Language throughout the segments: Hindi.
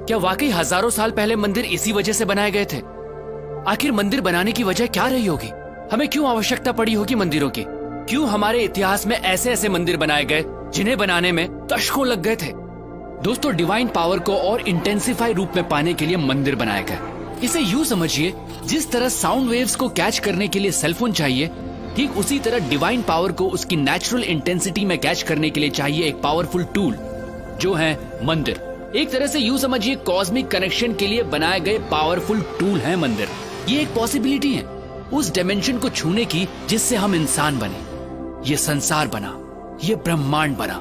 क्या वाकई हजारों साल पहले मंदिर इसी वजह से बनाए गए थे? आखिर मंदिर बनाने की वजह क्या रही होगी? हमें क्यों आवश्यकता पड़ी होगी मंदिरों की? क्यों हमारे इतिहास में ऐसे ऐसे मंदिर बनाए गए जिन्हें बनाने में दशकों लग गए थे? दोस्तों, डिवाइन पावर को और इंटेंसिफाई रूप में पाने के लिए मंदिर बनाए गए। इसे यूं समझिए, जिस तरह साउंड वेव्स को कैच करने के लिए सेलफोन चाहिए, ठीक उसी तरह डिवाइन पावर को उसकी नेचुरल इंटेंसिटी में कैच करने के लिए चाहिए एक पावरफुल टूल, जो है मंदिर। एक तरह से यूं समझिए, कॉस्मिक कनेक्शन के लिए बनाए गए पावरफुल टूल है मंदिर। ये एक पॉसिबिलिटी है उस डायमेंशन को छूने की जिससे हम इंसान बने, ये संसार बना, ये ब्रह्मांड बना।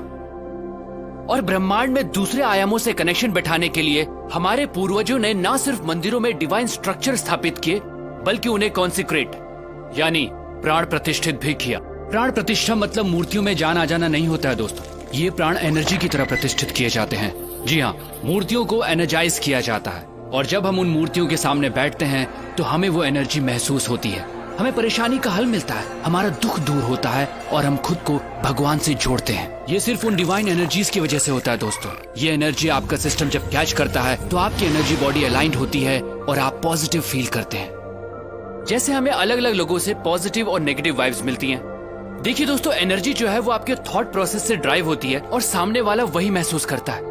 और ब्रह्मांड में दूसरे आयामों से कनेक्शन बैठाने के लिए हमारे पूर्वजों ने न सिर्फ मंदिरों में डिवाइन स्ट्रक्चर स्थापित किए, बल्कि उन्हें कॉन्सिक्रेट यानी प्राण प्रतिष्ठित भी किया। प्राण प्रतिष्ठा मतलब मूर्तियों में जान आ जाना नहीं होता है दोस्तों, ये प्राण एनर्जी की तरह प्रतिष्ठित किए जाते हैं। जी हाँ, मूर्तियों को एनर्जाइज किया जाता है, और जब हम उन मूर्तियों के सामने बैठते हैं तो हमें वो एनर्जी महसूस होती है, हमें परेशानी का हल मिलता है, हमारा दुख दूर होता है और हम खुद को भगवान से जोड़ते हैं। ये सिर्फ उन डिवाइन एनर्जीज की वजह से होता है दोस्तों। ये एनर्जी आपका सिस्टम जब कैच करता है तो आपकी एनर्जी बॉडी अलाइंड होती है और आप पॉजिटिव फील करते हैं। जैसे हमें अलग अलग लोगों से पॉजिटिव और नेगेटिव वाइब्स मिलती हैं। देखिए दोस्तों, एनर्जी जो है वो आपके थॉट प्रोसेस से ड्राइव होती है और सामने वाला वही महसूस करता है।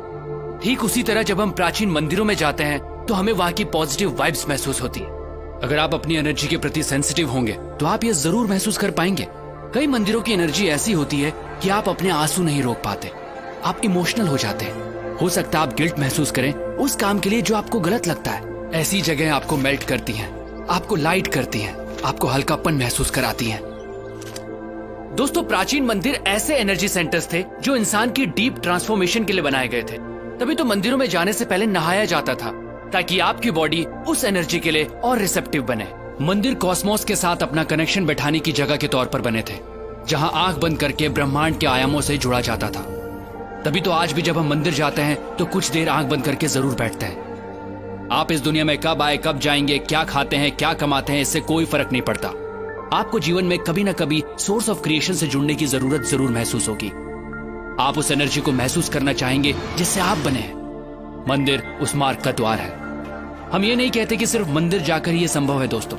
ठीक उसी तरह जब हम प्राचीन मंदिरों में जाते हैं तो हमें वहाँ की पॉजिटिव वाइब्स महसूस होती है। अगर आप अपनी एनर्जी के प्रति सेंसिटिव होंगे तो आप ये जरूर महसूस कर पाएंगे। कई मंदिरों की एनर्जी ऐसी होती है कि आप अपने आंसू नहीं रोक पाते, आप इमोशनल हो जाते हैं। हो सकता है आप गिल्ट महसूस करें उस काम के लिए जो आपको गलत लगता है। ऐसी जगह आपको मेल्ट करती हैं, आपको लाइट करती हैं, आपको हल्कापन महसूस कराती हैं। दोस्तों, प्राचीन मंदिर ऐसे एनर्जी सेंटर्स थे जो इंसान की डीप ट्रांसफॉर्मेशन के लिए बनाए गए थे। तभी तो मंदिरों में जाने से पहले नहाया जाता था, ताकि आपकी बॉडी उस एनर्जी के लिए और रिसेप्टिव बने। मंदिर कॉस्मोस के साथ अपना कनेक्शन बैठाने की जगह के तौर पर बने थे, जहां आंख बंद करके ब्रह्मांड के आयामों से जुड़ा जाता था। तभी तो आज भी जब हम मंदिर जाते हैं तो कुछ देर आंख बंद करके जरूर बैठते हैं। आप इस दुनिया में कब आए, कब जाएंगे, क्या खाते हैं, क्या कमाते हैं, इससे कोई फर्क नहीं पड़ता। आपको जीवन में कभी ना कभी सोर्स ऑफ क्रिएशन से जुड़ने की जरूरत जरूर महसूस होगी। आप उस एनर्जी को महसूस करना चाहेंगे जिससे आप बने हैं। मंदिर उस मार्ग का द्वार है। हम ये नहीं कहते कि सिर्फ मंदिर जाकर ही ये संभव है दोस्तों।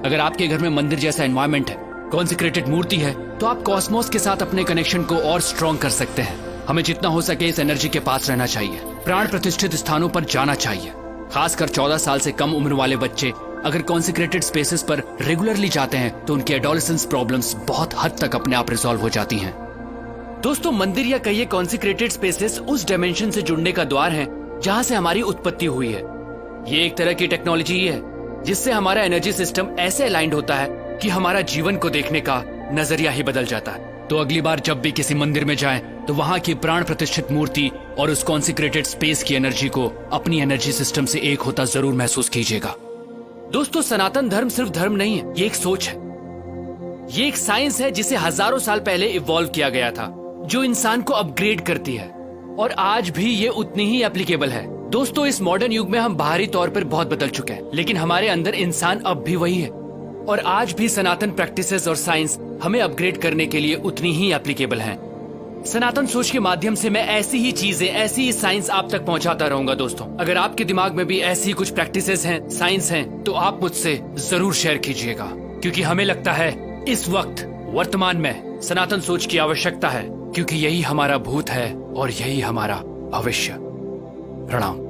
अगर आपके घर में मंदिर जैसा एनवायरमेंट है, कॉन्सिक्रेटेड मूर्ति है, तो आप कॉस्मोस के साथ अपने कनेक्शन को और स्ट्रॉन्ग कर सकते हैं। हमें जितना हो सके इस एनर्जी के पास रहना चाहिए, प्राण प्रतिष्ठित स्थानों पर जाना चाहिए। खासकर 14 साल से कम उम्र वाले बच्चे अगर कॉन्सिक्रेटेड स्पेसेस पर रेगुलरली जाते हैं तो उनकी एडोलेसेंस प्रॉब्लम्स बहुत हद तक अपने आप रिजॉल्व हो जाती हैं। दोस्तों, मंदिर या कहिए कॉन्सिक्रेटेड स्पेसेस उस डायमेंशन से जुड़ने का द्वार है जहां से हमारी उत्पत्ति हुई है। ये एक तरह की टेक्नोलॉजी है जिससे हमारा एनर्जी सिस्टम ऐसे अलाइंड होता है कि हमारा जीवन को देखने का नजरिया ही बदल जाता है। तो अगली बार जब भी किसी मंदिर में जाएं तो वहां की प्राण प्रतिष्ठित मूर्ति और उस कॉन्सिक्रेटेड स्पेस की एनर्जी को अपनी एनर्जी सिस्टम से एक होता जरूर महसूस कीजिएगा। दोस्तों, सनातन धर्म सिर्फ धर्म नहीं है, ये एक सोच है, ये एक साइंस है जिसे हजारों साल पहले इवॉल्व किया गया था, जो इंसान को अपग्रेड करती है और आज भी ये उतनी ही एप्लीकेबल है। दोस्तों, इस मॉडर्न युग में हम बाहरी तौर पर बहुत बदल चुके हैं, लेकिन हमारे अंदर इंसान अब भी वही है और आज भी सनातन प्रैक्टिसेस और साइंस हमें अपग्रेड करने के लिए उतनी ही एप्लीकेबल हैं। सनातन सोच के माध्यम से मैं ऐसी ही चीजें, ऐसी ही साइंस आप तक पहुंचाता रहूंगा। दोस्तों, अगर आपके दिमाग में भी ऐसी ही कुछ प्रैक्टिसेस हैं, साइंस हैं, तो आप मुझसे जरूर शेयर कीजिएगा, क्योंकि हमें लगता है इस वक्त वर्तमान में सनातन सोच की आवश्यकता है, क्योंकि यही हमारा भूत है और यही हमारा भविष्य। प्रणाम।